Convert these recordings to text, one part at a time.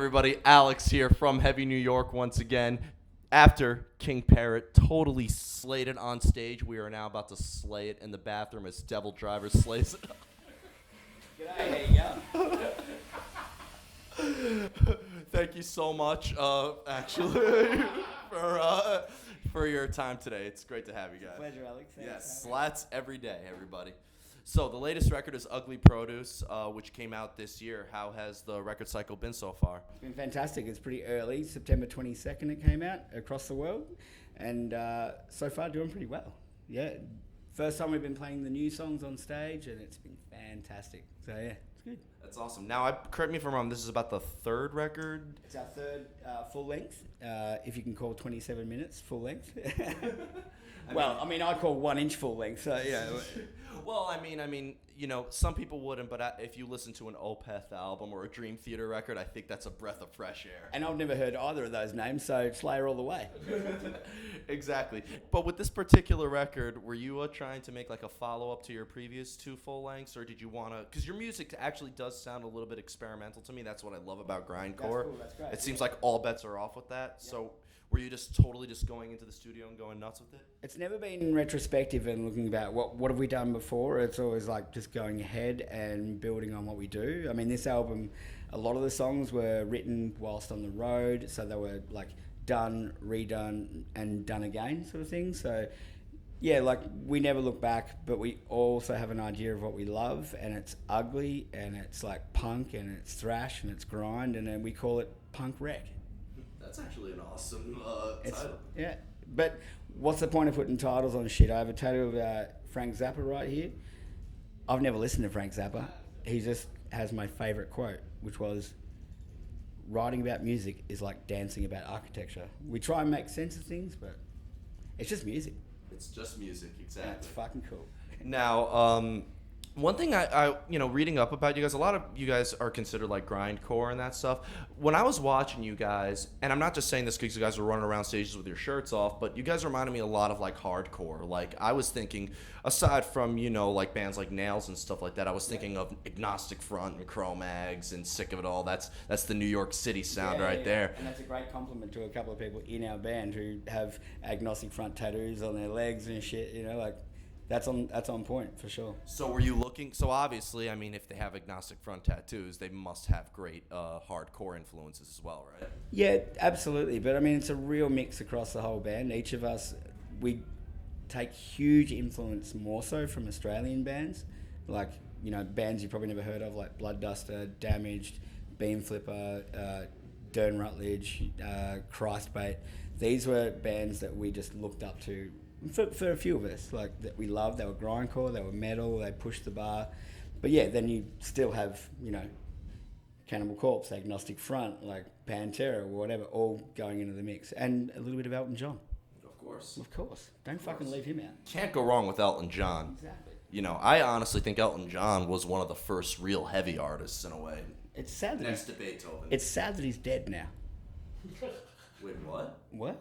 everybody? Alex here from Heavy New York once again. After King Parrot totally slayed it on stage, we are now about to slay it in the bathroom as Devil Driver slays it. G'day, how you going? Thank you so much, actually, for your time today. It's great to have you guys. Pleasure, Alex. Yes, slats every day, everybody. So the latest record is Ugly Produce, which came out this year. How has the record cycle been so far? It's been fantastic. It's pretty early. September 22nd it came out across the world. And so far doing pretty well. Yeah. First time we've been playing the new songs on stage and it's been fantastic. So yeah, it's good. That's awesome. Now, correct me if I'm wrong, this is about the third record? It's our third full length, if you can call 27 minutes full length. I call 1 inch full length, so yeah. Well, I mean, you know, some people wouldn't, but if you listen to an Opeth album or a Dream Theater record, I think that's a breath of fresh air. And I've never heard either of those names, so Slayer all the way. Exactly. But with this particular record, were you trying to make like a follow-up to your previous two full lengths, or did you want to? Because your music actually does sound a little bit experimental to me. That's what I love about grindcore. That's cool. That's great. It seems like all bets are off with that. Yeah. So were you just totally just going into the studio and going nuts with it? It's never been retrospective and looking about what have we done before. It's always like just going ahead and building on what we do. I mean, this album, a lot of the songs were written whilst on the road, so they were like done, redone, and done again sort of thing. So yeah, like we never look back, but we also have an idea of what we love, and it's ugly, and it's like punk, and it's thrash, and it's grind, and then we call it punk wreck. That's actually an awesome title. Yeah, but what's the point of putting titles on shit? I have a tattoo of Frank Zappa right here. I've never listened to Frank Zappa. He just has my favourite quote, which was, writing about music is like dancing about architecture. We try and make sense of things, but it's just music. It's just music, exactly. That's fucking cool. Now, one thing I reading up about you guys, a lot of you guys are considered like grindcore and that stuff. When I was watching you guys, and I'm not just saying this because you guys are running around stages with your shirts off, but you guys reminded me a lot of like hardcore. Like I was thinking, aside from, like bands like Nails and stuff like that, I was thinking of Agnostic Front and Cro-Mags and Sick of It All. That's the New York City sound there. And that's a great compliment to a couple of people in our band who have Agnostic Front tattoos on their legs and shit, like. That's on point for sure. So were you looking? So obviously, I mean, if they have Agnostic Front tattoos, they must have great hardcore influences as well, right? Yeah, absolutely. But I mean, it's a real mix across the whole band. Each of us, we take huge influence more so from Australian bands, like bands you probably never heard of, like Bloodduster, Damaged, Beam Flipper, Dern Rutledge, Christbait. These were bands that we just looked up to. For a few of us, like that we loved. They were grindcore, they were metal, they pushed the bar. But yeah, then you still have, Cannibal Corpse, Agnostic Front, like Pantera or whatever, all going into the mix. And a little bit of Elton John. Of course. Don't fucking leave him out. Can't go wrong with Elton John. Exactly. I honestly think Elton John was one of the first real heavy artists in a way. It's sad that next to Beethoven. It's sad that he's dead now. Wait, what? What?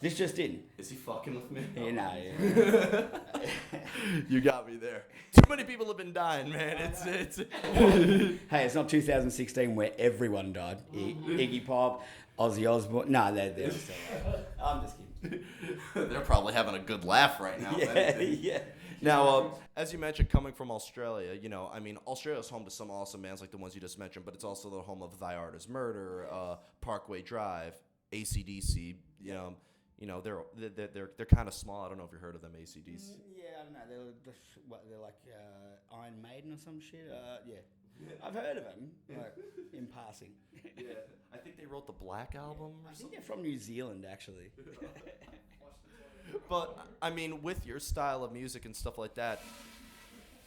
This just in. Is he fucking with me? Yeah. You got me there. Too many people have been dying, man. It's. Hey, it's not 2016 where everyone died. Iggy Pop, Ozzy Osbourne. No, they're still alive. I'm just kidding. They're probably having a good laugh right now. Yeah. Now, as you mentioned, coming from Australia, Australia's home to some awesome bands like the ones you just mentioned, but it's also the home of Thy Art Is Murder, Parkway Drive, AC/DC. They're kind of small. I don't know if you heard of them, AC/DC. Yeah, I don't know. They're like Iron Maiden or some shit. Yeah, I've heard of them, like in passing. Yeah, I think they wrote the Black Album. I think they're from New Zealand, actually. But I mean, with your style of music and stuff like that.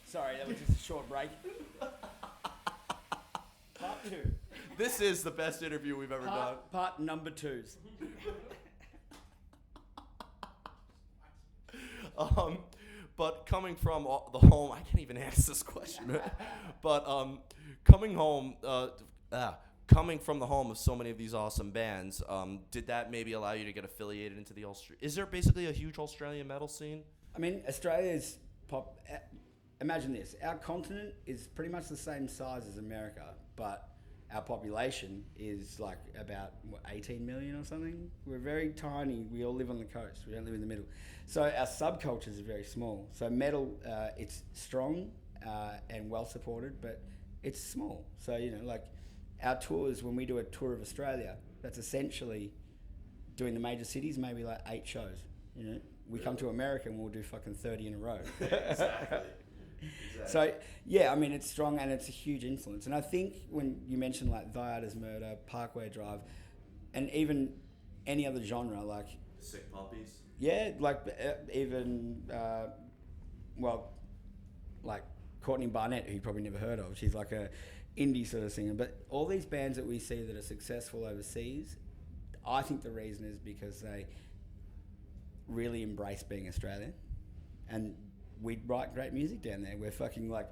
Sorry, that was just a short break. Part 2. This is the best interview we've ever done. Part number 2s. But coming from the home, I can't even answer this question. But coming from the home of so many of these awesome bands, did that maybe allow you to get affiliated into the Is there basically a huge Australian metal scene? I mean, Australia's pop. Imagine this: our continent is pretty much the same size as America, but our population is like about 18 million or something. We're very tiny. We all live on the coast. We don't live in the middle. So our subcultures are very small. So metal, it's strong and well supported, but it's small. So, you know, like our tours, when we do a tour of Australia, that's essentially doing the major cities, maybe like 8 shows. You know, we come to America and we'll do fucking 30 in a row. Exactly. So, yeah, I mean, it's strong and it's a huge influence. And I think when you mentioned like Thy Art Is Murder, Parkway Drive, and even any other genre, like... Sick Puppies. Yeah, like even, well, like Courtney Barnett, who you probably never heard of. She's like a indie sort of singer. But all these bands that we see that are successful overseas, I think the reason is because they really embrace being Australian. And we write great music down there. We're fucking like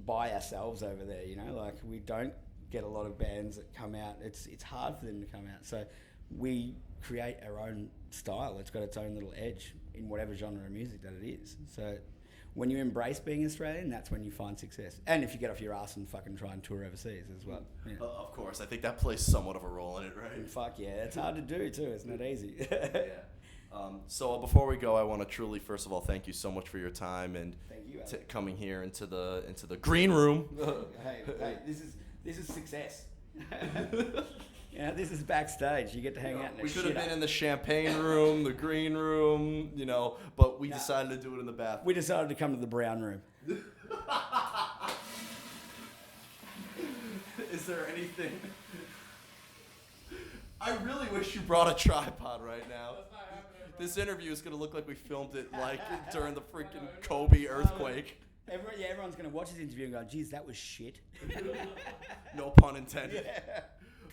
by ourselves over there, you know? Like we don't get a lot of bands that come out. It's hard for them to come out. So we create our own style. It's got its own little edge in whatever genre of music that it is. So when you embrace being Australian, that's when you find success. And if you get off your ass and fucking try and tour overseas as well. Yeah. Of course, I think that plays somewhat of a role in it, right? And fuck yeah, it's hard to do too. It's not easy. Yeah. So before we go, I want to truly, first of all, thank you so much for your time and Thank you, Alex. coming here into the green room. hey, this is success. Yeah, this is backstage. You get to hang out in the We could have shit been up. in the champagne room, the green room, you know, but we decided to do it in the bathroom. We decided to come to the brown room. Is there anything? I really wish you brought a tripod right now. This interview is going to look like we filmed it like during the freaking Kobe earthquake. Everyone's going to watch this interview and go, geez, that was shit. No pun intended. Yeah.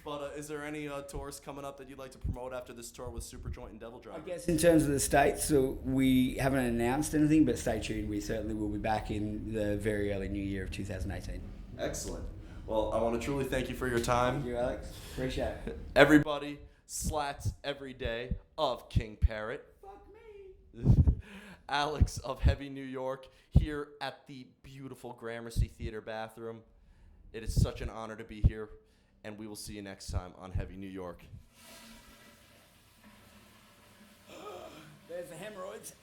But is there any tours coming up that you'd like to promote after this tour with Superjoint and Devil Driver? I guess in terms of the States, so we haven't announced anything, but stay tuned. We certainly will be back in the very early new year of 2018. Excellent. Well, I want to truly thank you for your time. Thank you, Alex. Appreciate it. Everybody, slats every day of King Parrot. Fuck me. Alex of Heavy New York here at the beautiful Gramercy Theater bathroom. It is such an honor to be here, and we will see you next time on Heavy New York. There's the hemorrhoids.